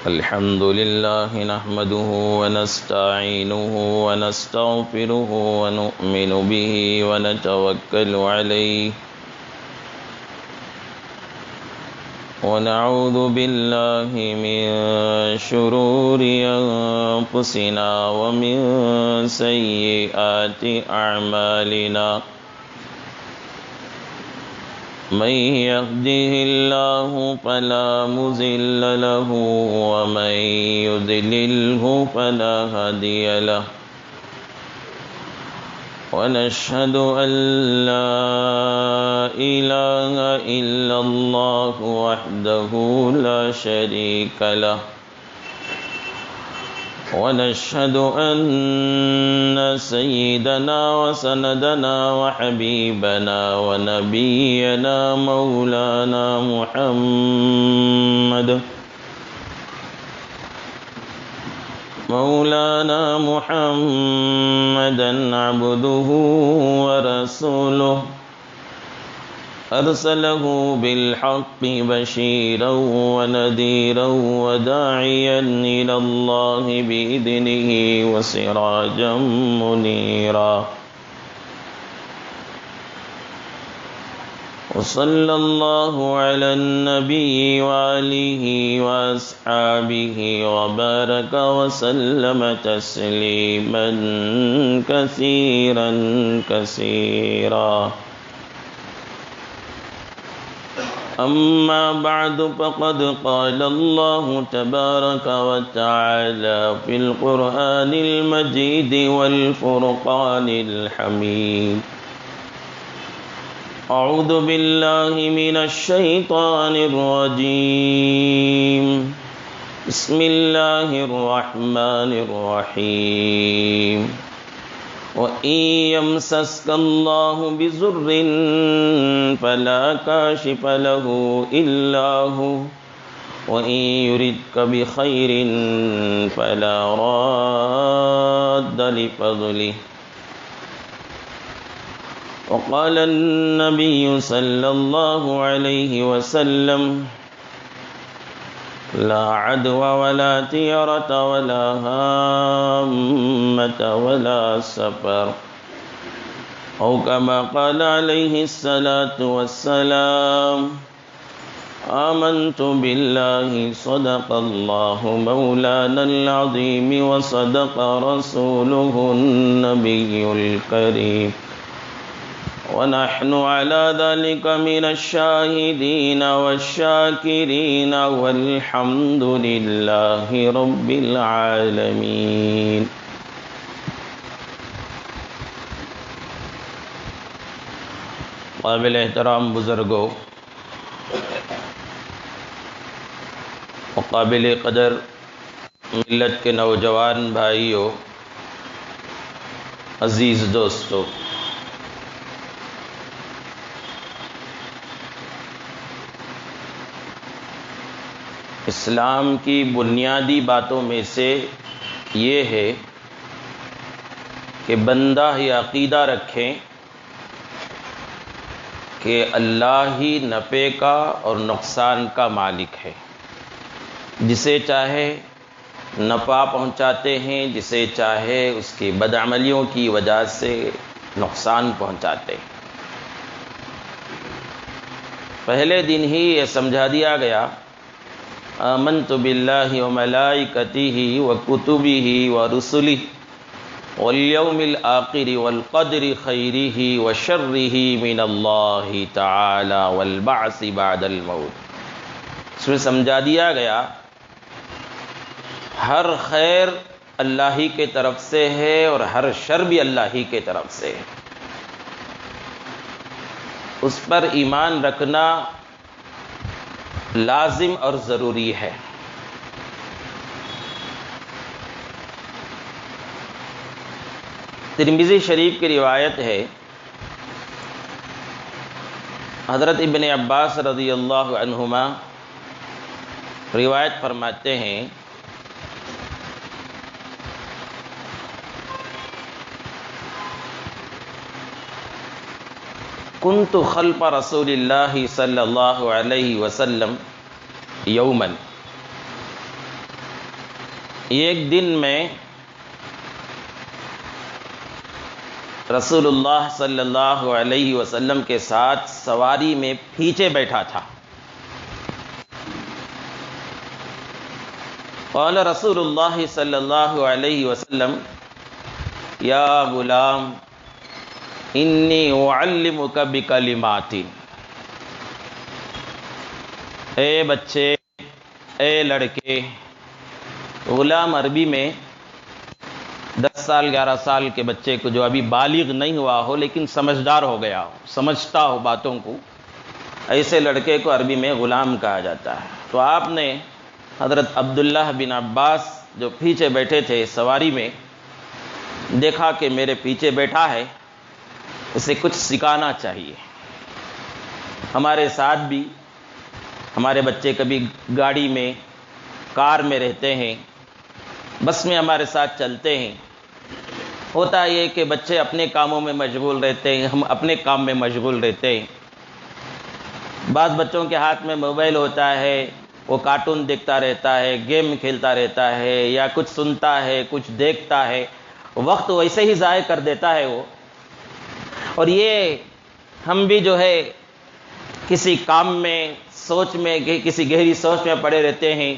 الحمد لله نحمده ونستعينه ونستغفره ونؤمن به ونتوكل عليه ونعوذ بالله من شرور أنفسنا ومن سيئات أعمالنا من يهده الله فلا مضل له ومن يضلله فلا هادي له ونشهد أن لا إله إلا الله وحده لا شريك له ونشهد أن سيدنا وسندنا وحبيبنا ونبينا مولانا محمدا عبده ورسوله أرسله بالحق بشيرا ونذيرا وداعيا إلى الله بإذنه وسراجا منيرا وصلى الله على النبي وآله وأصحابه وبارك وسلم تسليما كثيرا كثيرا أما بعد فقد قال الله تبارك وتعالى في القرآن المجيد والفرقان الحميد أعوذ بالله من الشيطان الرجيم بسم الله الرحمن الرحيم وَإِن يَمْسَسْكَ اللَّهُ بِضُرٍّ فَلَا كَاشِفَ لَهُ إِلَّا هُوَ وَإِن يُرِدْكَ بِخَيْرٍ فَلَا رَادَّ لِفَضْلِهِ وقال النبي صلى الله عليه وسلم لا عدوى ولا طيرة ولا هامة ولا سفر أو كما قال عليه الصلاة والسلام آمنت بالله صدق الله مولانا العظيم وصدق رسوله النبي الكريم ونحن على ذلك من الشاهدين والشاكرين والحمد لله رب العالمين قابل احترام بزرگوں وقابل قدر ملت کے نوجوان بھائیوں، عزیز دوستوں، اسلام کی بنیادی باتوں میں سے یہ ہے کہ بندہ یہ عقیدہ رکھیں کہ اللہ ہی نفع کا اور نقصان کا مالک ہے، جسے چاہے نفع پہنچاتے ہیں، جسے چاہے اس کی بدعملیوں کی وجہ سے نقصان پہنچاتے ہیں۔ پہلے دن ہی یہ سمجھا دیا گیا آمنت باللہ وملائکتہ وکتبہ ورسلہ والیوم الآخر والقدر خیرہ وشرہ من اللہ تعالی والبعث بعد الموت۔ اس میں سمجھا دیا گیا ہر خیر اللہ ہی کے طرف سے ہے اور ہر شر بھی اللہ ہی کے طرف سے ہے، اس پر ایمان رکھنا لازم اور ضروری ہے۔ ترمذی شریف کی روایت ہے، حضرت ابن عباس رضی اللہ عنہما روایت فرماتے ہیں، کنت خلف رسول اللہ صلی اللہ علیہ وسلم یومن، ایک دن میں رسول اللہ صلی اللہ علیہ وسلم کے ساتھ سواری میں پیچھے بیٹھا تھا۔ قال رسول اللہ صلی اللہ علیہ وسلم یا غلام انی اعلمک بکلمات، اے بچے، اے لڑکے، غلام عربی میں 10 سال 11 سال کے بچے کو جو ابھی بالغ نہیں ہوا ہو لیکن سمجھدار ہو گیا ہو، سمجھتا ہو باتوں کو، ایسے لڑکے کو عربی میں غلام کہا جاتا ہے۔ تو آپ نے حضرت عبداللہ بن عباس جو پیچھے بیٹھے تھے سواری میں، دیکھا کہ میرے پیچھے بیٹھا ہے، اسے کچھ سکھانا چاہیے۔ ہمارے ساتھ بھی ہمارے بچے کبھی گاڑی میں، کار میں رہتے ہیں، بس میں ہمارے ساتھ چلتے ہیں، ہوتا یہ کہ بچے اپنے کاموں میں مشغول رہتے ہیں، ہم اپنے کام میں مشغول رہتے ہیں۔ بعض بچوں کے ہاتھ میں موبائل ہوتا ہے، وہ کارٹون دیکھتا رہتا ہے، گیم کھیلتا رہتا ہے، یا کچھ سنتا ہے، کچھ دیکھتا ہے، وقت ویسے ہی ضائع کر دیتا ہے وہ۔ اور یہ ہم بھی جو ہے کسی کام میں، سوچ میں، کسی گہری سوچ میں پڑے رہتے ہیں،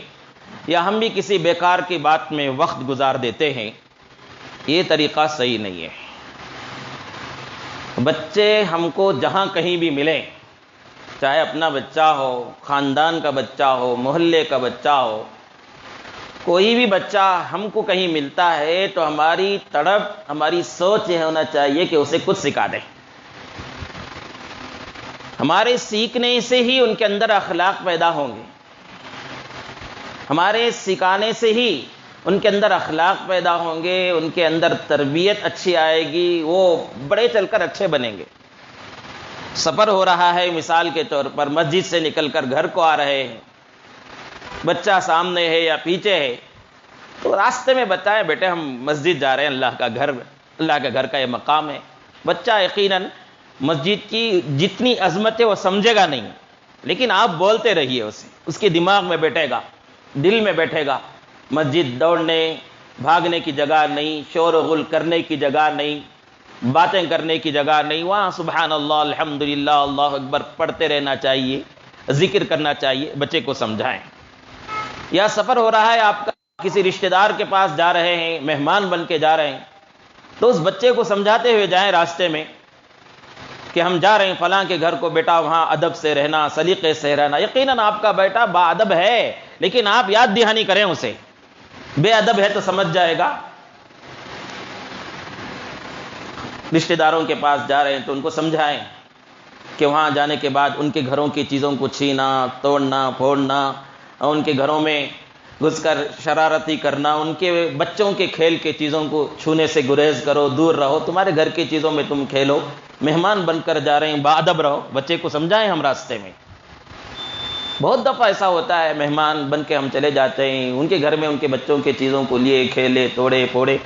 یا ہم بھی کسی بیکار کی بات میں وقت گزار دیتے ہیں۔ یہ طریقہ صحیح نہیں ہے۔ بچے ہم کو جہاں کہیں بھی ملیں، چاہے اپنا بچہ ہو، خاندان کا بچہ ہو، محلے کا بچہ ہو، کوئی بھی بچہ ہم کو کہیں ملتا ہے تو ہماری تڑپ، ہماری سوچ یہ ہونا چاہیے کہ اسے کچھ سکھا دیں۔ ہمارے سیکھنے سے ہی ان کے اندر اخلاق پیدا ہوں گے، ہمارے سکھانے سے ہی ان کے اندر اخلاق پیدا ہوں گے، ان کے اندر تربیت اچھی آئے گی، وہ بڑے چل کر اچھے بنیں گے۔ سفر ہو رہا ہے مثال کے طور پر، مسجد سے نکل کر گھر کو آ رہے ہیں، بچہ سامنے ہے یا پیچھے ہے، تو راستے میں بتائیں بیٹے ہم مسجد جا رہے ہیں، اللہ کا گھر کا یہ مقام ہے۔ بچہ یقیناً مسجد کی جتنی عظمت ہے وہ سمجھے گا نہیں، لیکن آپ بولتے رہیے اسے، اس کے دماغ میں بیٹھے گا، دل میں بیٹھے گا۔ مسجد دوڑنے بھاگنے کی جگہ نہیں، شور و غل کرنے کی جگہ نہیں، باتیں کرنے کی جگہ نہیں، وہاں سبحان اللہ، الحمدللہ، اللہ اکبر پڑھتے رہنا چاہیے، ذکر کرنا چاہیے۔ بچے کو سمجھائیں۔ یا سفر ہو رہا ہے آپ کا، کسی رشتہ دار کے پاس جا رہے ہیں، مہمان بن کے جا رہے ہیں، تو اس بچے کو سمجھاتے ہوئے جائیں راستے میں کہ ہم جا رہے ہیں فلاں کے گھر کو، بیٹا وہاں ادب سے رہنا، سلیقے سے رہنا۔ یقیناً آپ کا بیٹا با ادب ہے، لیکن آپ یاد دہانی کریں اسے، بے ادب ہے تو سمجھ جائے گا۔ رشتہ داروں کے پاس جا رہے ہیں تو ان کو سمجھائیں کہ وہاں جانے کے بعد ان کے گھروں کی چیزوں کو چھینا، توڑنا، پھوڑنا، ان کے گھروں میں گھس کر شرارتی کرنا، ان کے بچوں کے کھیل کے چیزوں کو چھونے سے گریز کرو، دور رہو، تمہارے گھر کی چیزوں میں تم کھیلو، مہمان بن کر جا رہے ہیں، با ادب رہو۔ بچے کو سمجھائیں ہم راستے میں۔ بہت دفعہ ایسا ہوتا ہے، مہمان بن کے ہم چلے جاتے ہیں، ان کے گھر میں ان کے بچوں کے چیزوں کو لیے، کھیلے، توڑے پھوڑے،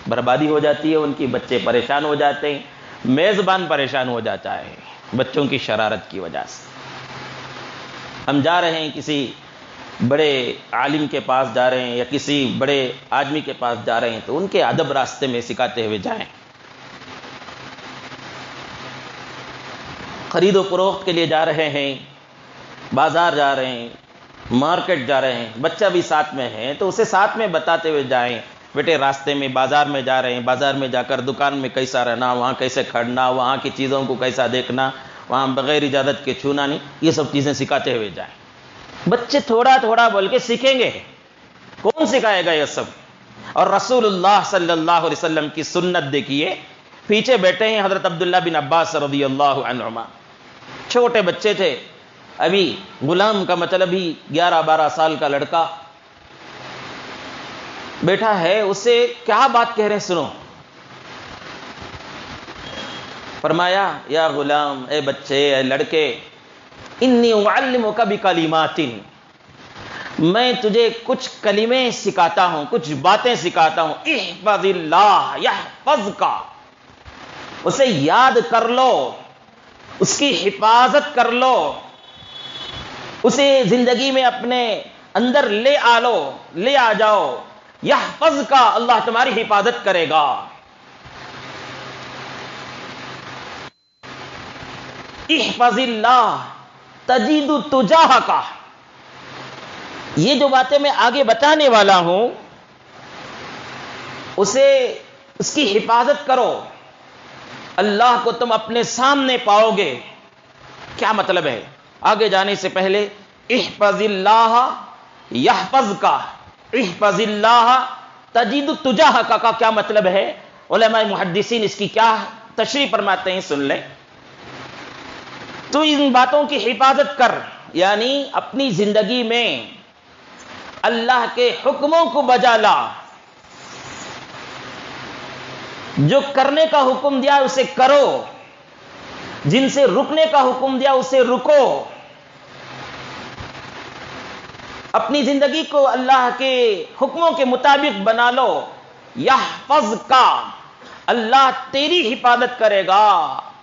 بربادی ہو جاتی ہے ان کی، بچے پریشان ہو جاتے ہیں، میزبان پریشان ہو جاتا ہے بچوں کی شرارت کی وجہ سے۔ ہم جا رہے ہیں کسی بڑے عالم کے پاس جا رہے ہیں، یا کسی بڑے آدمی کے پاس جا رہے ہیں، تو ان کے ادب راستے میں سکھاتے ہوئے جائیں۔ خرید و فروخت کے لیے جا رہے ہیں، بازار جا رہے ہیں، مارکیٹ جا رہے ہیں، بچہ بھی ساتھ میں ہے تو اسے ساتھ میں بتاتے ہوئے جائیں، بیٹے راستے میں بازار میں جا رہے ہیں، بازار میں جا کر دکان میں کیسا رہنا، وہاں کیسے کھڑنا، وہاں کی چیزوں کو کیسا دیکھنا، وہاں بغیر اجازت کے چھونا نہیں، یہ سب چیزیں سکھاتے ہوئے جائیں۔ بچے تھوڑا تھوڑا بول کے سیکھیں گے، کون سکھائے گا یہ سب؟ اور رسول اللہ صلی اللہ علیہ وسلم کی سنت دیکھیے، پیچھے بیٹھے ہیں حضرت عبداللہ بن عباس رضی اللہ عنہما، چھوٹے بچے تھے، ابھی غلام کا مطلب ہی 11-12 سال کا لڑکا بیٹھا ہے، اسے کیا بات کہہ رہے ہیں سنو۔ فرمایا یا غلام، اے بچے، اے لڑکے، انی اعلمک بکلمات، میں تجھے کچھ کلمے سکھاتا ہوں، کچھ باتیں سکھاتا ہوں. احفظ اللہ یحفظک، اسے یاد کر لو، اس کی حفاظت کر لو، اسے زندگی میں اپنے اندر لے آ جاؤ. یحفظک، اللہ تمہاری حفاظت کرے گا. احفظ اللہ تجد تجاہک، یہ جو باتیں میں آگے بتانے والا ہوں اس کی حفاظت کرو، اللہ کو تم اپنے سامنے پاؤ گے. کیا مطلب ہے؟ آگے جانے سے پہلے احفظ اللہ یحفظک، احفظ اللہ تجد تجاہک کا کیا مطلب ہے؟ علماء محدثین اس کی کیا تشریح فرماتے ہیں، سن لیں. تو ان باتوں کی حفاظت کر، یعنی اپنی زندگی میں اللہ کے حکموں کو بجا لا، جو کرنے کا حکم دیا اسے کرو، جن سے رکنے کا حکم دیا اسے رکو. اپنی زندگی کو اللہ کے حکموں کے مطابق بنا لو. یحفظک، اللہ تیری حفاظت کرے گا.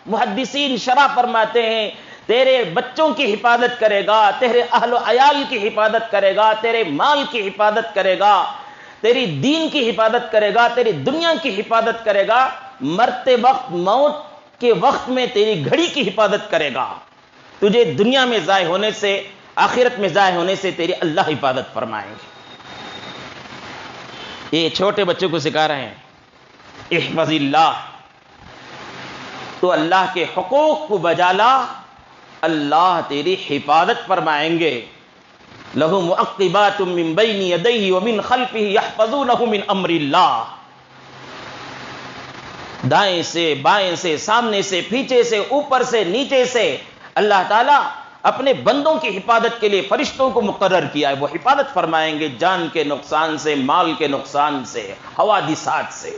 محدثین شرح فرماتے ہیں تیرے بچوں کی حفاظت کرے گا، تیرے اہل و عیال کی حفاظت کرے گا، تیرے مال کی حفاظت کرے گا، تیری دین کی حفاظت کرے گا، تیری دنیا کی حفاظت کرے گا، مرتے وقت، موت کے وقت میں تیری گھڑی کی حفاظت کرے گا. تجھے دنیا میں ضائع ہونے سے، آخرت میں ضائع ہونے سے تیری اللہ حفاظت فرمائیں گے. یہ چھوٹے بچوں کو سکھا رہے ہیں احفظ اللہ. تو اللہ کے حقوق کو بجا لا، اللہ تیری حفاظت فرمائیں گے. لہ معقبات من بین یدیہ ومن خلفہ یحفظونہ من امر اللہ، دائیں سے، بائیں سے، سامنے سے، پیچھے سے، اوپر سے، نیچے سے اللہ تعالیٰ اپنے بندوں کی حفاظت کے لیے فرشتوں کو مقرر کیا ہے. وہ حفاظت فرمائیں گے جان کے نقصان سے، مال کے نقصان سے، حوادثات سے.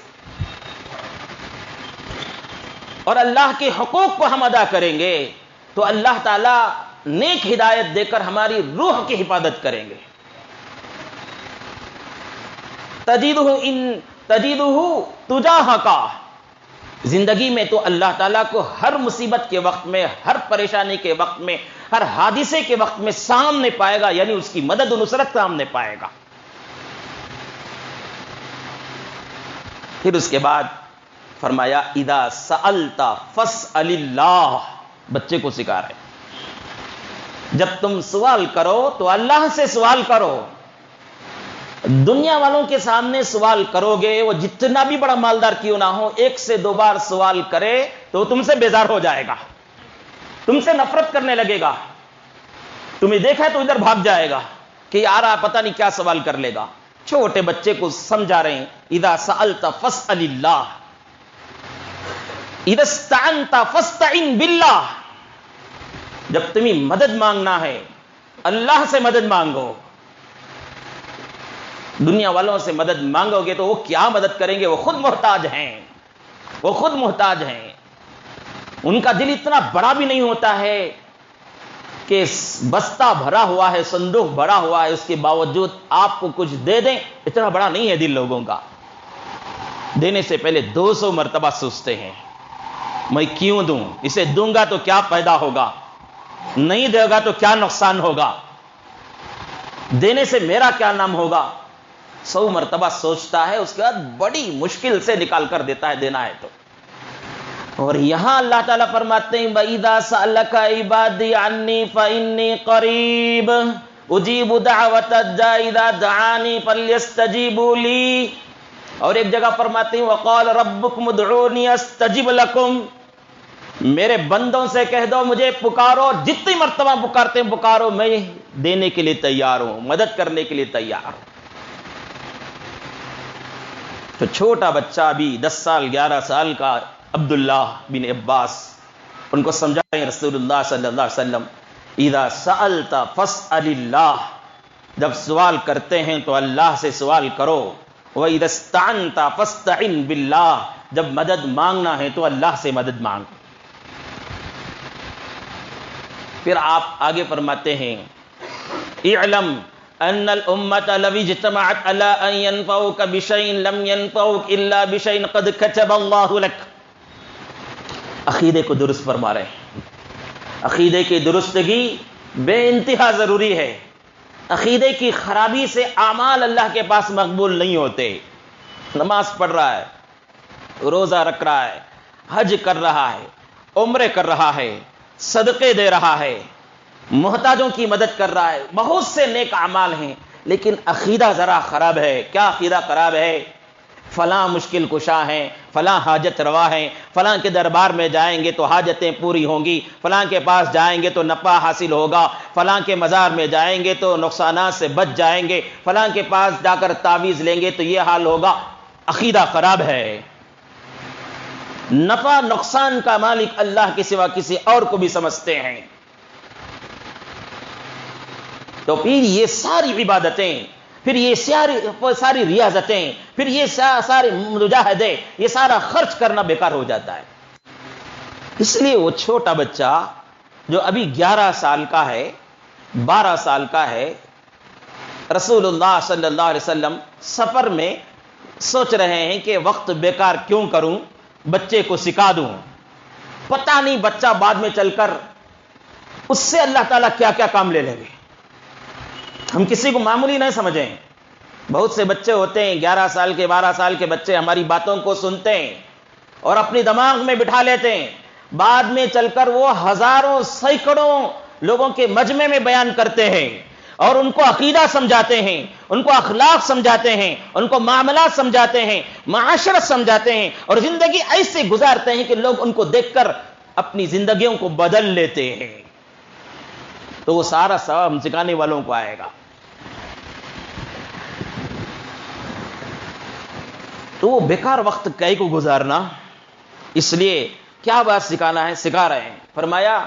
اور اللہ کے حقوق کو ہم ادا کریں گے تو اللہ تعالیٰ نیک ہدایت دے کر ہماری روح کی حفاظت کریں گے. تجدہ تجاہک، زندگی میں تو اللہ تعالیٰ کو ہر مصیبت کے وقت میں، ہر پریشانی کے وقت میں، ہر حادثے کے وقت میں سامنے پائے گا، یعنی اس کی مدد و نصرت سامنے پائے گا. پھر اس کے بعد فرمایا اذا سألت فاسأل اللہ، بچے کو سکھا رہے جب تم سوال کرو تو اللہ سے سوال کرو. دنیا والوں کے سامنے سوال کرو گے، وہ جتنا بھی بڑا مالدار کیوں نہ ہو، 1 سے 2 بار سوال کرے تو تم سے بیزار ہو جائے گا، تم سے نفرت کرنے لگے گا. تمہیں دیکھا تو ادھر بھاگ جائے گا کہ یار پتہ نہیں کیا سوال کر لے گا. چھوٹے بچے کو سمجھا رہے ہیں اذا سألت فاسأل اللہ، اذا استعنت فاستعن باللہ. جب تمہیں مدد مانگنا ہے اللہ سے مدد مانگو. دنیا والوں سے مدد مانگو گے تو وہ کیا مدد کریں گے؟ وہ خود محتاج ہیں، وہ خود محتاج ہیں. ان کا دل اتنا بڑا بھی نہیں ہوتا ہے کہ بستہ بھرا ہوا ہے، صندوق بھرا ہوا ہے، اس کے باوجود آپ کو کچھ دے دیں. اتنا بڑا نہیں ہے دل لوگوں کا. دینے سے پہلے 200 مرتبہ سوچتے ہیں میں کیوں دوں، اسے دوں گا تو کیا پیدا ہوگا، نہیں دے گا تو کیا نقصان ہوگا، دینے سے میرا کیا نام ہوگا. 100 مرتبہ سوچتا ہے، اس کے بعد بڑی مشکل سے نکال کر دیتا ہے دینا ہے تو. اور یہاں اللہ تعالیٰ فرماتے ہیں وَإِذَا سَأَلَكَ عِبَادِي عَنِّي فَإِنِّي قَرِيبٌ أُجِيبُ دَعْوَةَ الدَّاعِ إِذَا دَعَانِي فَلْيَسْتَجِيبُوا لِي. اور ایک جگہ فرماتے ہیں وَقَالَ رَبُّكُمُ ادْعُونِي أَسْتَجِبْ لَكُمْ، میرے بندوں سے کہہ دو مجھے پکارو، جتنی مرتبہ پکارتے ہیں پکارو، میں دینے کے لیے تیار ہوں، مدد کرنے کے لیے تیار ہوں. تو چھوٹا بچہ بھی 10 سال 11 سال کا عبداللہ بن عباس ان کو سمجھائیں رسول اللہ صلی اللہ علیہ وسلم اذا سألت فاسأل اللہ، جب سوال کرتے ہیں تو اللہ سے سوال کرو. وَإِذَا اسْتَعَنْتَ فَاسْتَعِنْ بِاللَّهِ، جب مدد مانگنا ہے تو اللہ سے مدد مانگ. پھر آپ آگے فرماتے ہیں اعلم ان الامت لو اجتمعت على ان ينفعوك بشيء لم ينفعوك الا بشيء قد كتب الله لك. عقیدے کو درست فرما رہے ہیں. عقیدے کی درستگی بے انتہا ضروری ہے. عقیدے کی خرابی سے اعمال اللہ کے پاس مقبول نہیں ہوتے. نماز پڑھ رہا ہے, روزہ رکھ رہا ہے, حج کر رہا ہے, عمرے کر رہا ہے, صدقے دے رہا ہے, محتاجوں کی مدد کر رہا ہے, بہت سے نیک اعمال ہیں, لیکن عقیدہ ذرا خراب ہے. کیا عقیدہ خراب ہے؟ فلاں مشکل کشا ہیں, فلاں حاجت روا ہیں, فلاں کے دربار میں جائیں گے تو حاجتیں پوری ہوں گی, فلاں کے پاس جائیں گے تو نفع حاصل ہوگا, فلاں کے مزار میں جائیں گے تو نقصانات سے بچ جائیں گے, فلاں کے پاس جا کر تعویذ لیں گے تو یہ حال ہوگا. عقیدہ خراب ہے. نفع نقصان کا مالک اللہ کے سوا کسی اور کو بھی سمجھتے ہیں. تو پھر یہ ساری عبادتیں, پھر یہ ساری ریاضتیں, پھر یہ سارے مجاہدے, یہ سارا خرچ کرنا بیکار ہو جاتا ہے. اس لیے وہ چھوٹا بچہ جو ابھی 11 سال کا ہے, 12 سال کا ہے, رسول اللہ صلی اللہ علیہ وسلم سفر میں سوچ رہے ہیں کہ وقت بیکار کیوں کروں, بچے کو سکھا دوں. پتہ نہیں بچہ بعد میں چل کر اس سے اللہ تعالیٰ کیا کیا کام لے لیں گے. ہم کسی کو معمولی نہیں سمجھیں. بہت سے بچے ہوتے ہیں 11 سال کے 12 سال کے بچے ہماری باتوں کو سنتے ہیں اور اپنی دماغ میں بٹھا لیتے ہیں. بعد میں چل کر وہ ہزاروں سینکڑوں لوگوں کے مجمع میں بیان کرتے ہیں اور ان کو عقیدہ سمجھاتے ہیں, ان کو اخلاق سمجھاتے ہیں, ان کو معاملات سمجھاتے ہیں, معاشرت سمجھاتے ہیں, اور زندگی ایسے گزارتے ہیں کہ لوگ ان کو دیکھ کر اپنی زندگیوں کو بدل لیتے ہیں. تو وہ سارا ثواب ہم سکھانے والوں کو آئے گا. تو وہ بیکار وقت کئی کو گزارنا. اس لیے کیا بات سکھانا ہے, سکھا رہے ہیں. فرمایا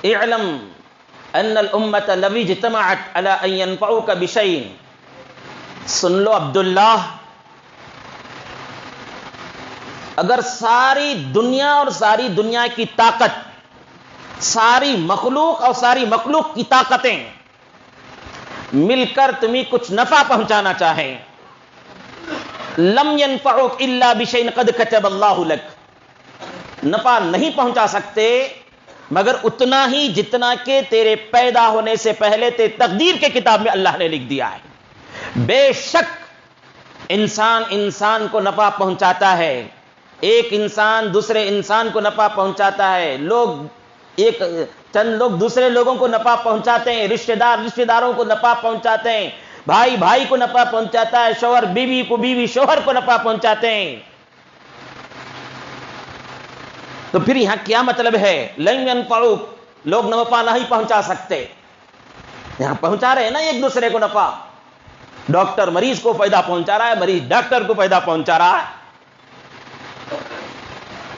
اعلم ان الامت لو اجتمعت على ان ينفعوك بشيء. سن لو عبداللہ, اگر ساری دنیا اور ساری دنیا کی طاقت, ساری مخلوق اور ساری مخلوق کی طاقتیں مل کر تمہیں کچھ نفع پہنچانا چاہیں, لم ينفعوك الا بشيء قد كتب الله لك. نفع نہیں پہنچا سکتے مگر اتنا ہی جتنا کہ تیرے پیدا ہونے سے پہلے تیرے تقدیر کے کتاب میں اللہ نے لکھ دیا ہے. بے شک انسان کو نفع پہنچاتا ہے, ایک انسان دوسرے انسان کو نفع پہنچاتا ہے, چند لوگ دوسرے لوگوں کو نفع پہنچاتے ہیں, رشتہ داروں کو نفع پہنچاتے ہیں, بھائی کو نفع پہنچاتا ہے, شوہر بیوی کو, بیوی شوہر کو نفع پہنچاتے ہیں. تو پھر یہاں کیا مطلب ہے؟ لن ينفعوک, لوگ نفع نہیں پہنچا سکتے. یہاں پہنچا رہے ہیں نا ایک دوسرے کو نفع. ڈاکٹر مریض کو فائدہ پہنچا رہا ہے, مریض ڈاکٹر کو فائدہ پہنچا رہا ہے,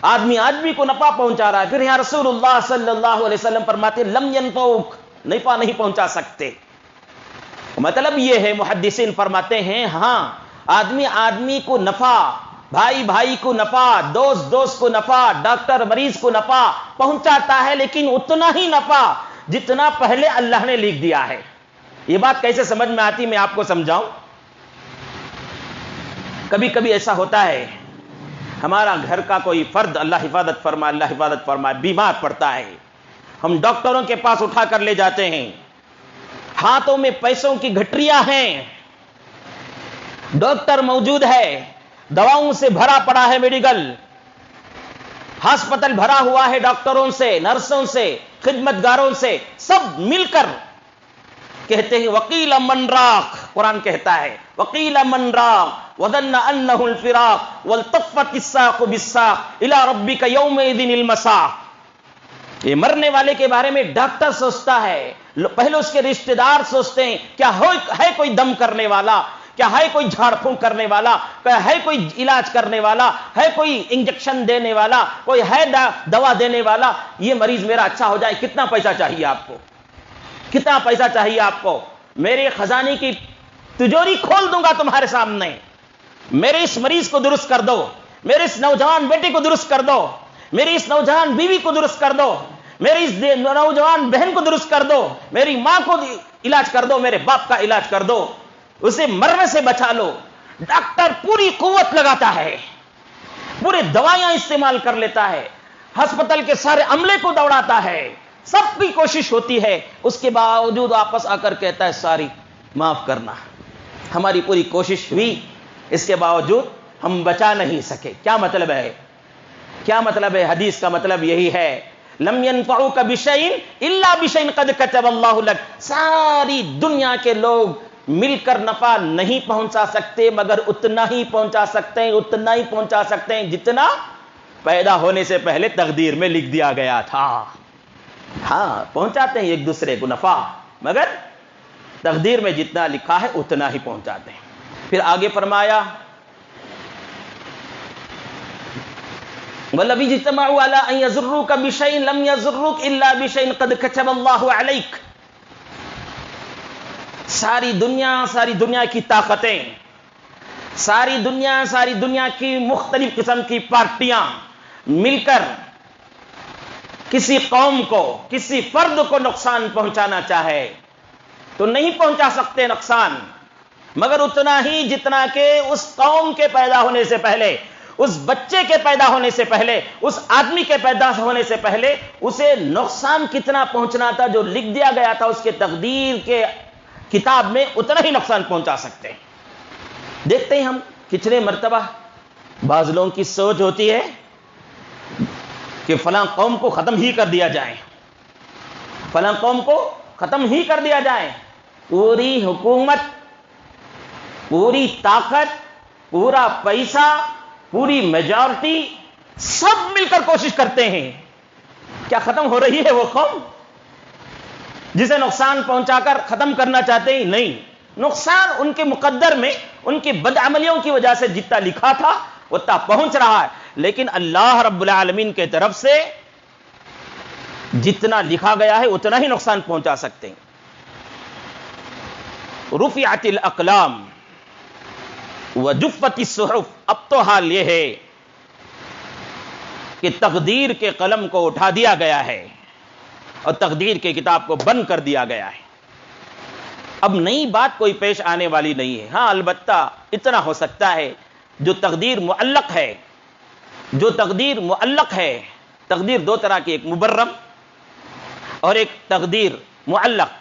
آدمی کو نفع پہنچا رہا ہے. پھر یہاں رسول اللہ صلی اللہ علیہ وسلم فرماتے لم ينفعوک, نفع نہیں پہنچا سکتے. مطلب یہ ہے, محدثین فرماتے ہیں ہاں آدمی کو نفع, بھائی کو نفع, دوست کو نفع, ڈاکٹر مریض کو نفع پہنچاتا ہے, لیکن اتنا ہی نفع جتنا پہلے اللہ نے لکھ دیا ہے. یہ بات کیسے سمجھ میں آتی میں آپ کو سمجھاؤں. کبھی ایسا ہوتا ہے, ہمارا گھر کا کوئی فرد, اللہ حفاظت فرمائے, بیمار پڑتا ہے, ہم ڈاکٹروں کے پاس اٹھا کر لے جاتے ہیں, ہاتھوں میں پیسوں کی گھٹریاں ہیں, ڈاکٹر موجود ہے, دواؤں سے بھرا پڑا ہے میڈیکل, ہسپتال بھرا ہوا ہے ڈاکٹروں سے, نرسوں سے, خدمتگاروں سے, سب مل کر کہتے ہیں وقیل من راق. قرآن کہتا ہے وقیل من راق وظن انہ الفراق والتفت الساق بالساق الى ربک یومئذ المساق. یہ مرنے والے کے بارے میں ڈاکٹر سوچتا ہے, پہلے اس کے رشتہ دار سوچتے ہیں کیا ہے کوئی دم کرنے والا, کیا ہے کوئی جھاڑ پھونک کرنے والا, کیا ہے کوئی علاج کرنے والا, ہے کوئی انجیکشن دینے والا, کوئی ہے دوا دینے والا, یہ مریض میرا اچھا ہو جائے, کتنا پیسہ چاہیے آپ کو, کتنا پیسہ چاہیے آپ کو, میرے خزانے کی تجوری کھول دوں گا تمہارے سامنے, میرے اس مریض کو درست کر دو, میرے اس نوجوان بیٹے کو درست کر دو, میری اس نوجوان بیوی کو درست کر دو, میری اس نوجوان بہن کو درست کر دو، میری ماں کو علاج کر دو، میرے باپ کا علاج کر دو، اسے مرنے سے بچا لو۔ ڈاکٹر پوری قوت لگاتا ہے، پورے دوائیاں استعمال کر لیتا ہے، ہسپتال کے سارے عملے کو دوڑاتا ہے، سب کی کوشش ہوتی ہے، اس کے باوجود واپس آ کر کہتا ہے ساری معاف کرنا، ہماری پوری کوشش ہوئی، اس کے باوجود ہم بچا نہیں سکے۔ کیا مطلب ہے؟ کیا مطلب ہے؟ حدیث کا مطلب یہی ہے، لم ينفعوك بشيء الا بشيء قد كتب الله لك۔ ساری دنیا کے لوگ مل کر نفع نہیں پہنچا سکتے، مگر اتنا ہی پہنچا سکتے ہیں، اتنا ہی پہنچا سکتے ہیں جتنا پیدا ہونے سے پہلے تقدیر میں لکھ دیا گیا تھا۔ ہاں پہنچاتے ہیں ایک دوسرے کو نفع، مگر تقدیر میں جتنا لکھا ہے اتنا ہی پہنچاتے ہیں۔ پھر آگے فرمایا وَالَّذِينَ اجْتَمَعُوا عَلَىٰ أَن يَضُرُّوكَ بِشَيْءٍ لَمْ يَضُرُّوكَ إِلَّا بِشَيْءٍ قَدْ كَتَبَ اللَّهُ عَلَيْكَ۔ ساری دنیا کی طاقتیں، ساری دنیا کی مختلف قسم کی پارٹیاں مل کر کسی قوم کو، کسی فرد کو نقصان پہنچانا چاہے تو نہیں پہنچا سکتے نقصان، مگر اتنا ہی جتنا کہ اس قوم کے پیدا ہونے سے پہلے، اس بچے کے پیدا ہونے سے پہلے، اس آدمی کے پیدا ہونے سے پہلے اسے نقصان کتنا پہنچنا تھا جو لکھ دیا گیا تھا اس کے تقدیر کے کتاب میں، اتنا ہی نقصان پہنچا سکتے ہیں۔ دیکھتے ہیں ہم کتنے مرتبہ بعض لوگوں کی سوچ ہوتی ہے کہ فلاں قوم کو ختم ہی کر دیا جائے، فلاں قوم کو ختم ہی کر دیا جائے، پوری حکومت، پوری طاقت، پورا پیسہ، پوری میجورٹی سب مل کر کوشش کرتے ہیں، کیا ختم ہو رہی ہے وہ قوم جسے نقصان پہنچا کر ختم کرنا چاہتے ہیں؟ نہیں، نقصان ان کے مقدر میں، ان کی بدعملیوں کی وجہ سے جتنا لکھا تھا اتنا پہنچ رہا ہے، لیکن اللہ رب العالمین کے طرف سے جتنا لکھا گیا ہے اتنا ہی نقصان پہنچا سکتے ہیں۔ رفعت الاقلام وجفت الصحف، اب تو حال یہ ہے کہ تقدیر کے قلم کو اٹھا دیا گیا ہے اور تقدیر کے کتاب کو بند کر دیا گیا ہے، اب نئی بات کوئی پیش آنے والی نہیں ہے۔ ہاں البتہ اتنا ہو سکتا ہے جو تقدیر معلق ہے، جو تقدیر معلق ہے، تقدیر دو طرح کی، ایک مبرم اور ایک تقدیر معلق۔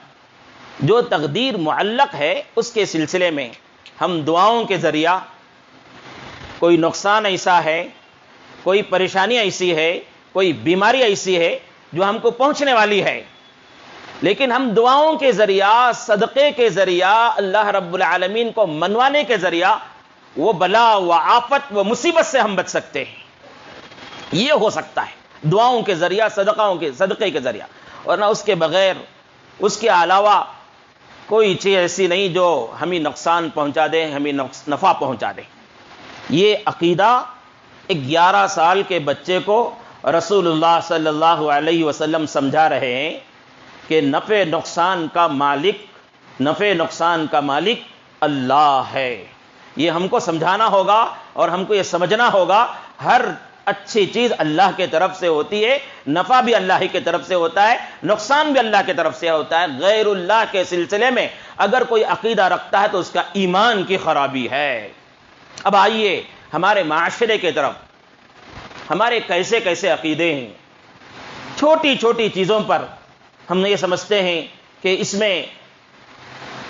جو تقدیر معلق ہے اس کے سلسلے میں ہم دعاؤں کے ذریعہ، کوئی نقصان ایسا ہے، کوئی پریشانی ایسی ہے، کوئی بیماری ایسی ہے جو ہم کو پہنچنے والی ہے، لیکن ہم دعاؤں کے ذریعہ، صدقے کے ذریعہ، اللہ رب العالمین کو منوانے کے ذریعہ وہ بلا و آفت و مصیبت سے ہم بچ سکتے ہیں۔ یہ ہو سکتا ہے دعاؤں کے ذریعہ، صدقے کے ذریعہ، اور نہ اس کے بغیر، اس کے علاوہ کوئی چیز ایسی نہیں جو ہمیں نقصان پہنچا دے، ہمیں نفع پہنچا دے۔ یہ عقیدہ 11 سال کے بچے کو رسول اللہ صلی اللہ علیہ وسلم سمجھا رہے ہیں کہ نفع نقصان کا مالک اللہ ہے۔ یہ ہم کو سمجھانا ہوگا اور ہم کو یہ سمجھنا ہوگا ہر اچھی چیز اللہ کے طرف سے ہوتی ہے، نفع بھی اللہ ہی کی طرف سے ہوتا ہے، نقصان بھی اللہ کی طرف سے ہوتا ہے۔ غیر اللہ کے سلسلے میں اگر کوئی عقیدہ رکھتا ہے تو اس کا ایمان کی خرابی ہے۔ اب آئیے ہمارے معاشرے کی طرف، ہمارے کیسے کیسے عقیدے ہیں۔ چھوٹی چھوٹی چیزوں پر ہم یہ سمجھتے ہیں کہ اس میں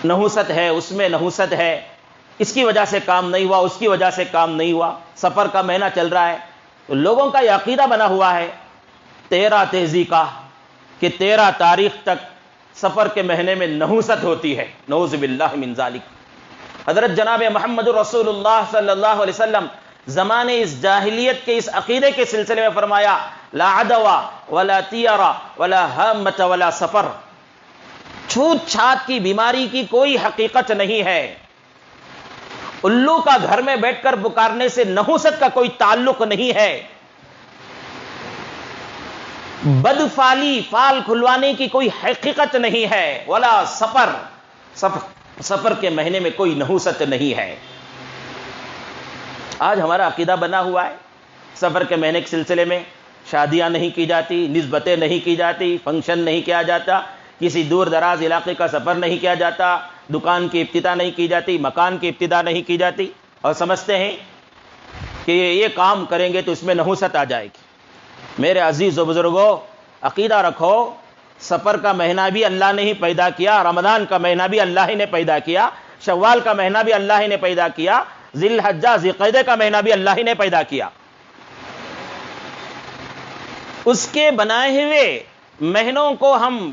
نحوست ہے، اس میں نحوست ہے، اس کی وجہ سے کام نہیں ہوا، اس کی وجہ سے کام نہیں ہوا، سفر کا مہینہ چل رہا ہے تو لوگوں کا یہ عقیدہ بنا ہوا ہے 13 تیزی کا کہ 13 تاریخ تک سفر کے مہینے میں نحوست ہوتی ہے، نعوذ باللہ من ذالک۔ حضرت جناب محمد رسول اللہ صلی اللہ علیہ وسلم زمانے اس جاہلیت کے اس عقیدے کے سلسلے میں فرمایا لا عدوا ولا طیرہ ولا ہامۃ ولا سفر، چھوت چھات کی بیماری کی کوئی حقیقت نہیں ہے، الو کا گھر میں بیٹھ کر پکارنے سے نحوست کا کوئی تعلق نہیں ہے، بدفالی فال کھلوانے کی کوئی حقیقت نہیں ہے، ولا سفر کے مہینے میں کوئی نحوست نہیں ہے۔ آج ہمارا عقیدہ بنا ہوا ہے سفر کے مہینے کے سلسلے میں شادیاں نہیں کی جاتی، نسبتیں نہیں کی جاتی، فنکشن نہیں کیا جاتا، کسی دور دراز علاقے کا سفر نہیں کیا جاتا، دکان کی ابتدا نہیں کی جاتی، مکان کی ابتدا نہیں کی جاتی، اور سمجھتے ہیں کہ یہ کام کریں گے تو اس میں نحوست آ جائے گی۔ میرے عزیز و بزرگوں، عقیدہ رکھو، سفر کا مہینہ بھی اللہ نے ہی پیدا کیا، رمضان کا مہینہ بھی اللہ ہی نے پیدا کیا، شوال کا مہینہ بھی اللہ ہی نے پیدا کیا، ذی الحجہ ذی القعدہ کا مہینہ بھی اللہ ہی نے پیدا کیا۔ اس کے بنائے ہوئے مہینوں کو ہم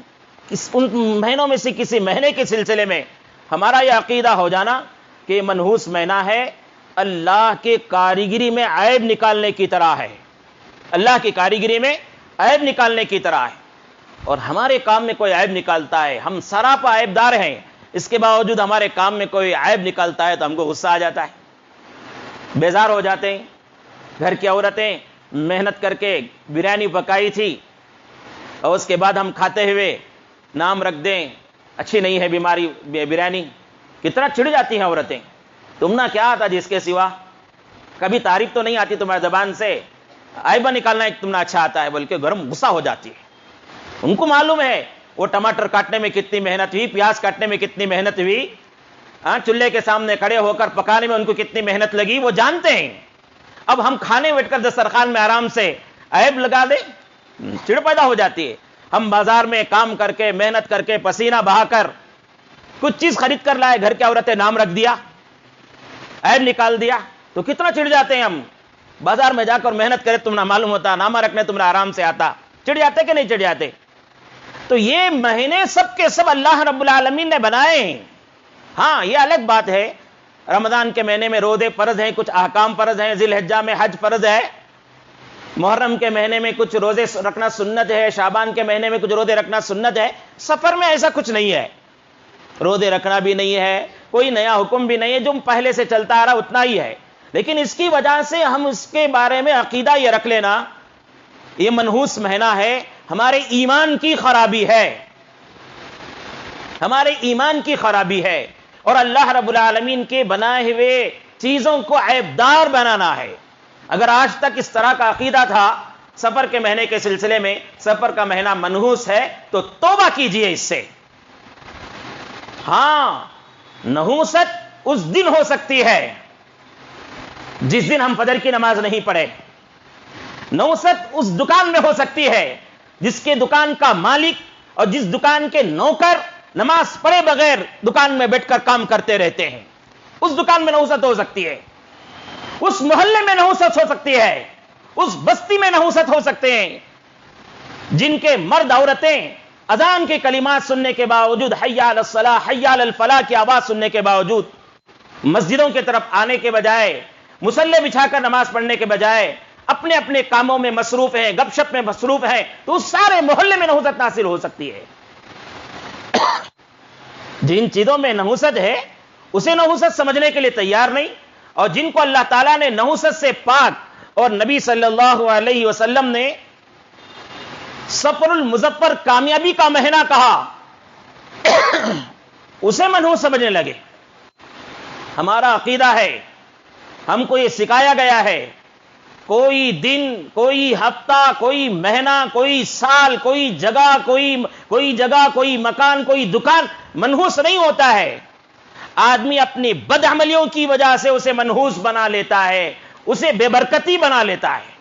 ان مہینوں میں سے کسی مہینے کے سلسلے میں ہمارا یہ عقیدہ ہو جانا کہ یہ منحوس مہینہ ہے، اللہ کے کاریگری میں عیب نکالنے کی طرح ہے، اللہ کی کاریگری میں عیب نکالنے کی طرح ہے، اور ہمارے کام میں کوئی عیب نکالتا ہے، ہم سراپا عیب دار ہیں، اس کے باوجود ہمارے کام میں کوئی عیب نکالتا ہے تو ہم کو غصہ آ جاتا ہے، بیزار ہو جاتے ہیں۔ گھر کی عورتیں محنت کر کے بریانی پکائی تھی اور اس کے بعد ہم کھاتے ہوئے نام رکھ دیں اچھی نہیں ہے بیماری بریانی، کتنا چڑ جاتی ہیں عورتیں۔ تم نہ کیا آتا جس کے سوا، کبھی تعریف تو نہیں آتی تمہاری زبان سے، عیبہ نکالنا ایک تم نہ اچھا آتا ہے، بلکہ گرم غصہ ہو جاتی ہے۔ ان کو معلوم ہے وہ ٹماٹر کاٹنے میں کتنی محنت ہوئی، پیاز کاٹنے میں کتنی محنت ہوئی، چولہے کے سامنے کھڑے ہو کر پکانے میں ان کو کتنی محنت لگی، وہ جانتے ہیں۔ اب ہم کھانے بیٹھ کر دسترخوان میں آرام سے عیب لگا دیں، چڑ پیدا ہو جاتی ہے۔ ہم بازار میں کام کر کے محنت کر کے پسینہ بہا کر کچھ چیز خرید کر لائے، گھر کی عورتیں نام رکھ دیا، عیب نکال دیا، تو کتنا چڑ جاتے ہیں ہم۔ بازار میں جا کر محنت کرے تم نہ معلوم ہوتا، نامہ رکھنے تم نہ آرام سے آتا، چڑ جاتے کہ نہیں چڑ جاتے؟ تو یہ مہینے سب کے سب اللہ رب العالمین نے بنائے ہیں۔ ہاں یہ الگ بات ہے، رمضان کے مہینے میں روزے فرض ہیں، کچھ احکام فرض ہیں، ذی الحجہ میں حج فرض ہے، محرم کے مہینے میں کچھ روزے رکھنا سنت ہے، شعبان کے مہینے میں کچھ روزے رکھنا سنت ہے۔ سفر میں ایسا کچھ نہیں ہے، روزے رکھنا بھی نہیں ہے، کوئی نیا حکم بھی نہیں ہے، جو پہلے سے چلتا آ رہا اتنا ہی ہے۔ لیکن اس کی وجہ سے ہم اس کے بارے میں عقیدہ یہ رکھ لینا یہ منحوس مہینہ ہے، ہمارے ایمان کی خرابی ہے، ہمارے ایمان کی خرابی ہے، اور اللہ رب العالمین کے بنائے ہوئے چیزوں کو عیبدار بنانا ہے۔ اگر آج تک اس طرح کا عقیدہ تھا سفر کے مہینے کے سلسلے میں، سفر کا مہینہ منحوس ہے، تو توبہ کیجئے اس سے۔ ہاں نحوست اس دن ہو سکتی ہے جس دن ہم فجر کی نماز نہیں پڑھے، نحوست اس دکان میں ہو سکتی ہے جس کے دکان کا مالک اور جس دکان کے نوکر نماز پڑھے بغیر دکان میں بیٹھ کر کام کرتے رہتے ہیں، اس دکان میں نحوست ہو سکتی ہے، اس محلے میں نحوست ہو سکتی ہے، اس بستی میں نحوست ہو سکتے ہیں، جن کے مرد عورتیں اذان کے کلمات سننے کے باوجود، حی علی الصلاح حی علی الفلاح کی آواز سننے کے باوجود مسجدوں کی طرف آنے کے بجائے، مصلی بچھا کر نماز پڑھنے کے بجائے اپنے اپنے کاموں میں مصروف ہیں، گپ شپ میں مصروف ہیں، تو اس سارے محلے میں نحوست حاصل ہو سکتی ہے۔ جن چیزوں میں نحوست ہے اسے نحوست سمجھنے کے لیے تیار نہیں، اور جن کو اللہ تعالیٰ نے نحوست سے پاک اور نبی صلی اللہ علیہ وسلم نے سفر المظفر کامیابی کا مہینہ کہا، اسے منحوس سمجھنے لگے۔ ہمارا عقیدہ ہے، ہم کو یہ سکھایا گیا ہے، کوئی دن، کوئی ہفتہ، کوئی مہینہ، کوئی سال، کوئی جگہ، کوئی مکان، کوئی دکان منحوس نہیں ہوتا ہے۔ آدمی اپنی بدعملیوں کی وجہ سے اسے منحوس بنا لیتا ہے، اسے بے برکتی بنا لیتا ہے۔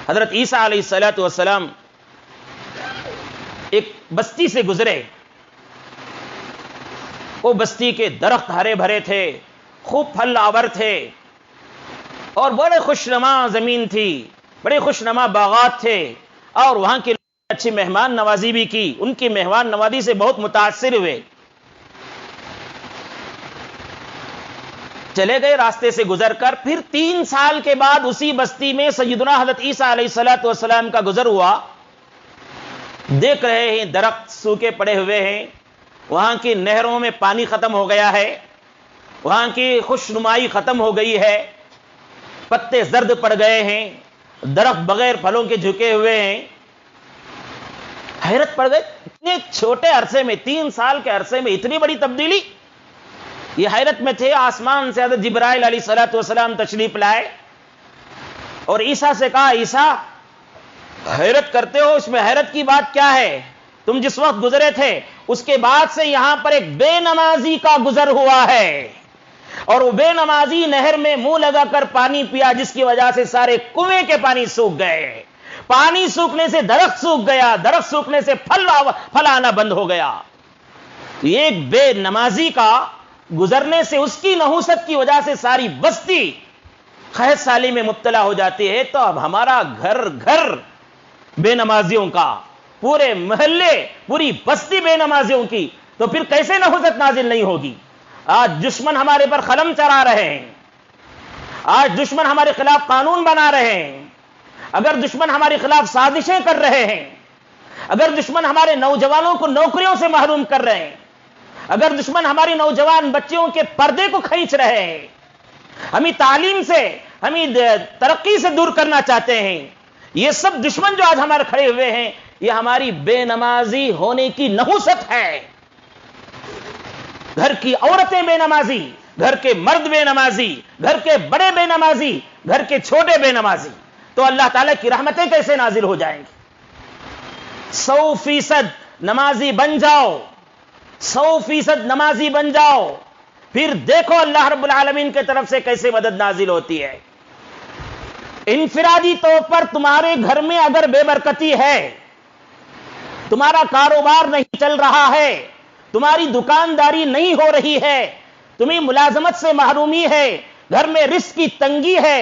حضرت عیسیٰ علیہ السلام ایک بستی سے گزرے، وہ بستی کے درخت ہرے بھرے تھے، خوب پھل آور تھے، اور بڑے خوشنما زمین تھی، بڑے خوشنما باغات تھے، اور وہاں کے لوگ اچھی مہمان نوازی بھی کی، ان کی مہمان نوازی سے بہت متاثر ہوئے۔ چلے گئے راستے سے گزر کر، پھر 3 سال کے بعد اسی بستی میں سیدنا حضرت عیسیٰ علیہ السلام کا گزر ہوا۔ دیکھ رہے ہیں درخت سوکھے پڑے ہوئے ہیں، وہاں کی نہروں میں پانی ختم ہو گیا ہے، وہاں کی خوشنمائی ختم ہو گئی ہے، پتے زرد پڑ گئے ہیں، درخت بغیر پھلوں کے جھکے ہوئے ہیں۔ حیرت پڑ گئے، اتنے چھوٹے عرصے میں، 3 سال کے عرصے میں اتنی بڑی تبدیلی۔ یہ حیرت میں تھے، آسمان سے حضرت جبرائیل علیہ السلام تشریف لائے اور عیسیٰ سے کہا عیسیٰ حیرت کرتے ہو، اس میں حیرت کی بات کیا ہے؟ تم جس وقت گزرے تھے اس کے بعد سے یہاں پر ایک بے نمازی کا گزر ہوا ہے، اور وہ بے نمازی نہر میں منہ لگا کر پانی پیا، جس کی وجہ سے سارے کنویں کے پانی سوکھ گئے، پانی سوکھنے سے درخت سوکھ گیا، درخت سوکھنے سے پھل آنا بند ہو گیا۔ ایک بے نمازی کا گزرنے سے اس کی نحوست کی وجہ سے ساری بستی قحط سالی میں مبتلا ہو جاتی ہے، تو اب ہمارا گھر گھر بے نمازیوں کا، پورے محلے پوری بستی بے نمازیوں کی، تو پھر کیسے نحوست نازل نہیں ہوگی؟ آج دشمن ہمارے پر قلم چلا رہے ہیں، آج دشمن ہمارے خلاف قانون بنا رہے ہیں، اگر دشمن ہمارے خلاف سازشیں کر رہے ہیں، اگر دشمن ہمارے نوجوانوں کو نوکریوں سے محروم کر رہے ہیں، اگر دشمن ہماری نوجوان بچیوں کے پردے کو کھینچ رہے ہیں، ہمیں تعلیم سے، ہمیں ترقی سے دور کرنا چاہتے ہیں، یہ سب دشمن جو آج ہمارے کھڑے ہوئے ہیں، یہ ہماری بے نمازی ہونے کی نحوست ہے۔ گھر کی عورتیں بے نمازی، گھر کے مرد بے نمازی، گھر کے بڑے بے نمازی، گھر کے چھوٹے بے نمازی، تو اللہ تعالیٰ کی رحمتیں کیسے نازل ہو جائیں گی؟ 100% نمازی بن جاؤ، 100% نمازی بن جاؤ، پھر دیکھو اللہ رب العالمین کی طرف سے کیسے مدد نازل ہوتی ہے۔ انفرادی طور پر تمہارے گھر میں اگر بے برکتی ہے، تمہارا کاروبار نہیں چل رہا ہے، تمہاری دکانداری نہیں ہو رہی ہے، تمہیں ملازمت سے محرومی ہے، گھر میں رزق کی تنگی ہے،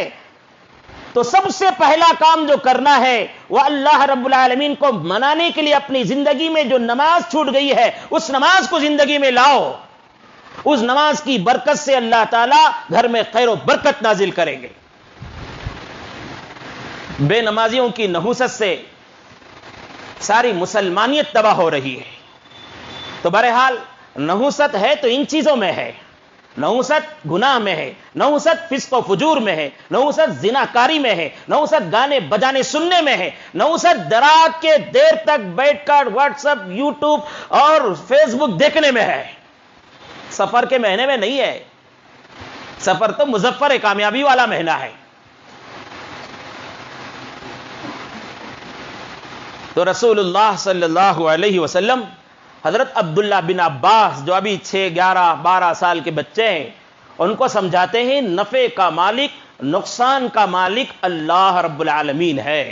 تو سب سے پہلا کام جو کرنا ہے وہ اللہ رب العالمین کو منانے کے لیے اپنی زندگی میں جو نماز چھوٹ گئی ہے اس نماز کو زندگی میں لاؤ۔ اس نماز کی برکت سے اللہ تعالی گھر میں خیر و برکت نازل کریں گے۔ بے نمازیوں کی نحوست سے ساری مسلمانیت تباہ ہو رہی ہے۔ تو بہرحال نحوست ہے تو ان چیزوں میں ہے، نحوست گناہ میں ہے، نحوست فسق و فجور میں ہے، نحوست زناکاری میں ہے، نحوست گانے بجانے سننے میں ہے، نحوست رات کے دیر تک بیٹھ کر واٹس ایپ، یوٹیوب اور فیس بک دیکھنے میں ہے۔ سفر کے مہینے میں نہیں ہے، سفر تو مظفر کامیابی والا مہینہ ہے۔ تو رسول اللہ صلی اللہ علیہ وسلم حضرت عبداللہ بن عباس جو ابھی 6، 11، 12 سال کے بچے ہیں، ان کو سمجھاتے ہیں نفع کا مالک، نقصان کا مالک اللہ رب العالمین ہے۔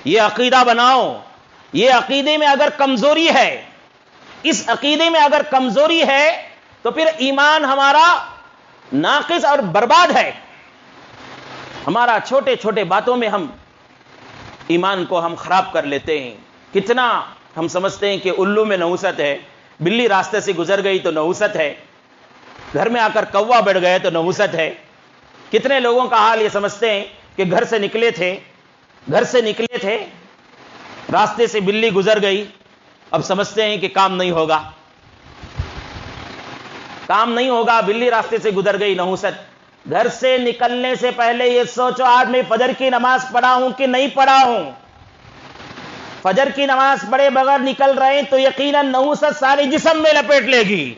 یہ عقیدہ بناؤ۔ یہ عقیدے میں اگر کمزوری ہے، اس عقیدے میں اگر کمزوری ہے تو پھر ایمان ہمارا ناقص اور برباد ہے۔ ہمارا چھوٹے چھوٹے باتوں میں ہم ایمان کو ہم خراب کر لیتے ہیں۔ کتنا ہم سمجھتے ہیں کہ الو میں نحوست ہے، بلی راستے سے گزر گئی تو نحوست ہے، گھر میں آ کر کوا بیٹھ گئے تو نحوست ہے۔ کتنے لوگوں کا حال یہ سمجھتے ہیں کہ گھر سے نکلے تھے، راستے سے بلی گزر گئی، اب سمجھتے ہیں کہ کام نہیں ہوگا، بلی راستے سے گزر گئی، نحوست۔ گھر سے نکلنے سے پہلے یہ سوچو آج میں فجر کی نماز پڑھا ہوں کہ نہیں پڑھا ہوں۔ فجر کی نماز پڑھے بغیر نکل رہے ہیں تو یقیناً نحوست سارے جسم میں لپیٹ لے گی۔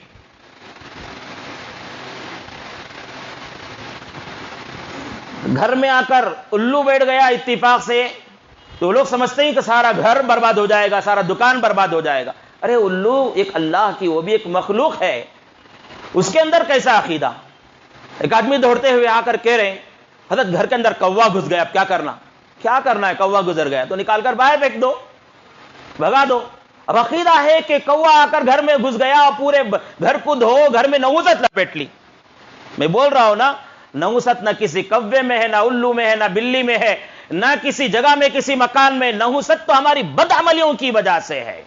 گھر میں آ کر الو بیٹھ گیا اتفاق سے تو لوگ سمجھتے ہیں کہ سارا گھر برباد ہو جائے گا، سارا دکان برباد ہو جائے گا۔ ارے الو ایک اللہ کی، وہ بھی ایک مخلوق ہے، اس کے اندر کیسا عقیدہ؟ ایک آدمی دوڑتے ہوئے آ کر کہہ رہے ہیں حضرت گھر کے اندر کوا گھس گیا، اب کیا کرنا ہے؟ کوا گزر گیا تو نکال کر باہر پھینک دو، بھگا دو۔ اب عقیدہ ہے کہ کوا آ کر گھر میں گھس گیا، پورے گھر کو دھو، گھر میں نحوست لپیٹ لی۔ میں بول رہا ہوں نا، نحوست نہ کسی کوے میں ہے، نہ الو میں ہے، نہ بلی میں ہے، نہ کسی جگہ میں، کسی مکان میں۔ نحوست تو ہماری بدعملیوں کی وجہ سے ہے،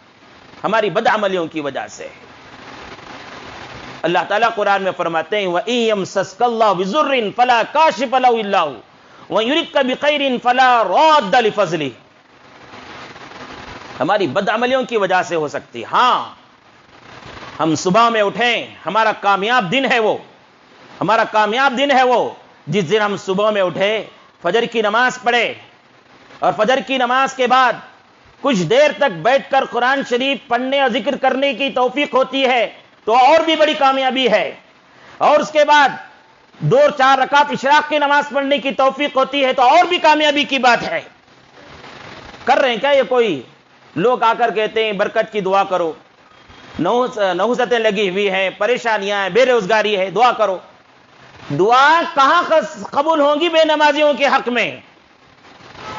ہماری بدعملیوں کی وجہ سے ہے۔ اللہ تعالیٰ قرآن میں فرماتے ہیں وَإِن يَمْسَسْكَ اللَّهُ بِضُرٍّ فَلَا كَاشِفَ لَهُ إِلَّا هُوَ وَيُرِدْكَ بِخَيْرٍ فَلَا رَادَّ لِفَضْلِهِ۔ ہماری بدعملیوں کی وجہ سے ہو سکتی۔ ہاں، ہم صبح میں اٹھیں، ہمارا کامیاب دن ہے وہ جس دن ہم صبح میں اٹھے، فجر کی نماز پڑھے، اور فجر کی نماز کے بعد کچھ دیر تک بیٹھ کر قرآن شریف پڑھنے اور ذکر کرنے کی توفیق ہوتی ہے تو اور بھی بڑی کامیابی ہے۔ اور اس کے بعد 2 4 رکعت اشراق کی نماز پڑھنے کی توفیق ہوتی ہے تو اور بھی کامیابی کی بات ہے۔ کر رہے ہیں کیا یہ کوئی لوگ آ کر کہتے ہیں برکت کی دعا کرو، نحوستیں لگی ہوئی ہیں، پریشانیاں ہیں، بے روزگاری ہے، دعا کرو۔ دعا کہاں قبول ہوں گی بے نمازیوں کے حق میں؟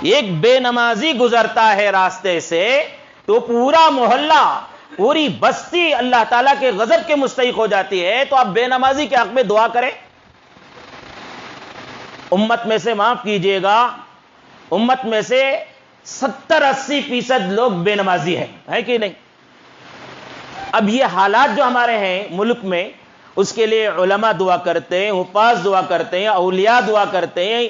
ایک بے نمازی گزرتا ہے راستے سے تو پورا محلہ، پوری بستی اللہ تعالیٰ کے غضب کے مستحق ہو جاتی ہے، تو آپ بے نمازی کے حق میں دعا کریں۔ امت میں سے معاف کیجئے گا، امت میں سے 70-80% لوگ بے نمازی ہیں، ہے کہ نہیں؟ اب یہ حالات جو ہمارے ہیں ملک میں، اس کے لیے علماء دعا کرتے ہیں، حفاظ دعا کرتے ہیں، اولیاء دعا کرتے ہیں،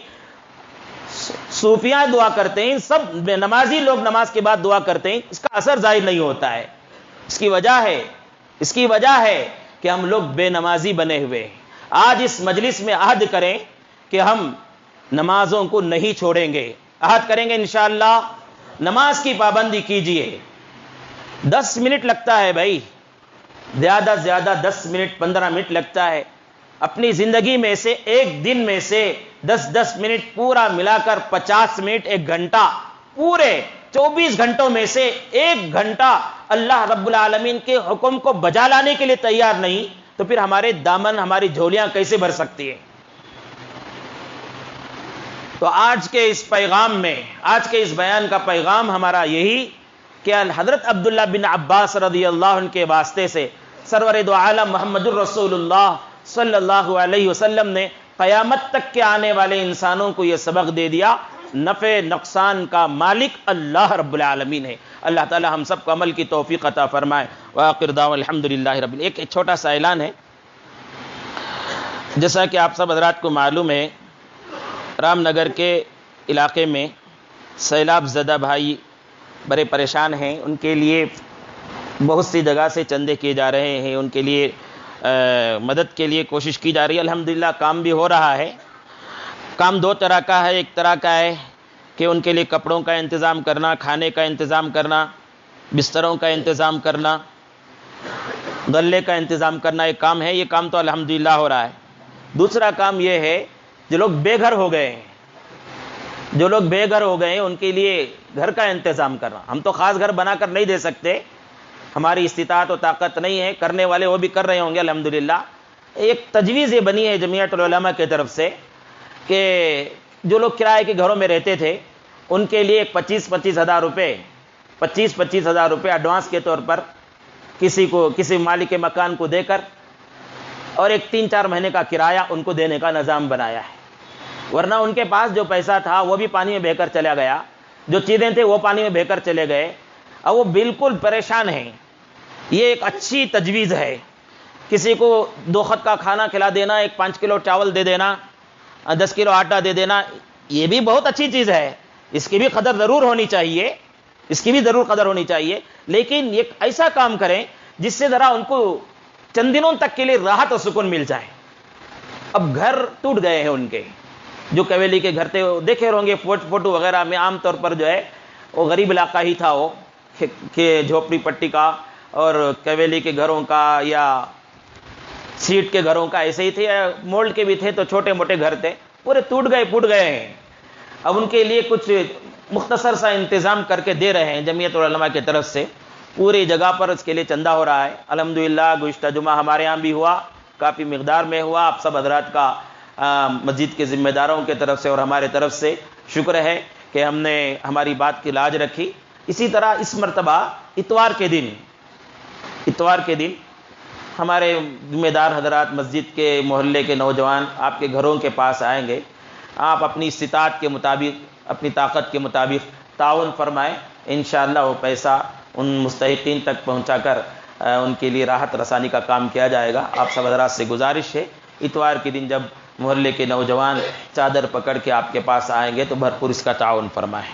صوفیاء دعا کرتے ہیں، سب بے نمازی لوگ نماز کے بعد دعا کرتے ہیں، اس کا اثر ظاہر نہیں ہوتا ہے۔ اس کی وجہ ہے کہ ہم لوگ بے نمازی بنے ہوئے ہیں۔ آج اس مجلس میں عہد کریں کہ ہم نمازوں کو نہیں چھوڑیں گے، عہد کریں گے انشاءاللہ۔ نماز کی پابندی کیجئے۔ 10 منٹ لگتا ہے بھائی، زیادہ سے زیادہ 10 منٹ 15 منٹ لگتا ہے۔ اپنی زندگی میں سے ایک دن میں سے 10 منٹ پورا ملا کر 50 منٹ، 1 گھنٹہ، پورے 24 گھنٹوں میں سے 1 گھنٹہ اللہ رب العالمین کے حکم کو بجا لانے کے لیے تیار نہیں تو پھر ہمارے دامن، ہماری جھولیاں کیسے بھر سکتی ہیں؟ تو آج کے اس پیغام میں، آج کے اس بیان کا پیغام ہمارا یہی کہ حضرت عبداللہ بن عباس رضی اللہ عنہ کے واسطے سے سرور دو عالم محمد الرسول اللہ صلی اللہ علیہ وسلم نے قیامت تک کے آنے والے انسانوں کو یہ سبق دے دیا، نفع نقصان کا مالک اللہ رب العالمین ہے۔ اللہ تعالی ہم سب کو عمل کی توفیق عطا فرمائے۔ وآخر دعوانا الحمدللہ رب العالمین۔ ایک چھوٹا سا اعلان ہے، جیسا کہ آپ سب حضرات کو معلوم ہے، رام نگر کے علاقے میں سیلاب زدہ بھائی بڑے پریشان ہیں، ان کے لیے بہت سی جگہ سے چندے کیے جا رہے ہیں، ان کے لیے مدد کے لیے کوشش کی جا رہی ہے۔ الحمدللہ کام بھی ہو رہا ہے۔ کام 2 طرح کا ہے، ایک طرح کا ہے کہ ان کے لیے کپڑوں کا انتظام کرنا، کھانے کا انتظام کرنا، بستروں کا انتظام کرنا، غلے کا انتظام کرنا، ایک کام ہے۔ یہ کام تو الحمدللہ ہو رہا ہے۔ دوسرا کام یہ ہے جو لوگ بے گھر ہو گئے ہیں، جو لوگ بے گھر ہو گئے ہیں ان کے لیے گھر کا انتظام کرنا۔ ہم تو خاص گھر بنا کر نہیں دے سکتے، ہماری استطاعت و طاقت نہیں ہے، کرنے والے وہ بھی کر رہے ہوں گے الحمدللہ۔ ایک تجویز یہ بنی ہے جمعیت العلماء کی طرف سے کہ جو لوگ کرائے کے گھروں میں رہتے تھے ان کے لیے 25-25 ہزار روپے ایڈوانس کے طور پر کسی مالک مکان کو دے کر اور ایک 3-4 مہینے کا کرایہ ان کو دینے کا نظام بنایا ہے۔ ورنہ ان کے پاس جو پیسہ تھا وہ بھی پانی میں بہہ کر چلا گیا، جو چیزیں تھے وہ پانی میں بہہ کر چلے گئے، اور وہ بالکل پریشان ہیں۔ یہ ایک اچھی تجویز ہے، کسی کو 2 خط کا کھانا کھلا دینا، 5 کلو چاول دے دینا، 10 کلو آٹا دے دینا، یہ بھی بہت اچھی چیز ہے، اس کی بھی قدر ضرور ہونی چاہیے، اس کی بھی ضرور قدر ہونی چاہیے، لیکن ایک ایسا کام کریں جس سے ذرا ان کو چند دنوں تک کے لیے راحت و سکون مل جائے۔ اب گھر ٹوٹ گئے ہیں ان کے، جو کویلی کے گھر تھے دیکھے ہوں گے فوٹو وغیرہ میں، عام طور پر جو ہے وہ غریب علاقہ ہی تھا، وہ کہ جھوپڑی پٹی کا اور کویلی کے گھروں کا یا سیٹ کے گھروں کا ایسے ہی تھے، مولڈ کے بھی تھے تو چھوٹے موٹے گھر تھے، پورے ٹوٹ گئے ہیں۔ اب ان کے لیے کچھ مختصر سا انتظام کر کے دے رہے ہیں جمعیت العلماء کی طرف سے، پوری جگہ پر اس کے لیے چندہ ہو رہا ہے۔ الحمدللہ گزشتہ جمعہ ہمارے یہاں بھی ہوا، کافی مقدار میں ہوا۔ آپ سب حضرات کا مسجد کے ذمہ داروں کی طرف سے اور ہمارے طرف سے شکر ہے کہ ہم نے ہماری بات کی لاج رکھی۔ اسی طرح اس مرتبہ اتوار کے دن ہمارے ذمہ دار حضرات مسجد کے محلے کے نوجوان آپ کے گھروں کے پاس آئیں گے، آپ اپنی استطاعت کے مطابق، اپنی طاقت کے مطابق تعاون فرمائیں، انشاءاللہ وہ پیسہ ان مستحقین تک پہنچا کر ان کے لیے راحت رسانی کا کام کیا جائے گا۔ آپ سب حضرات سے گزارش ہے اتوار کے دن جب محلے کے نوجوان چادر پکڑ کے آپ کے پاس آئیں گے تو بھرپور اس کا تعاون فرمائیں۔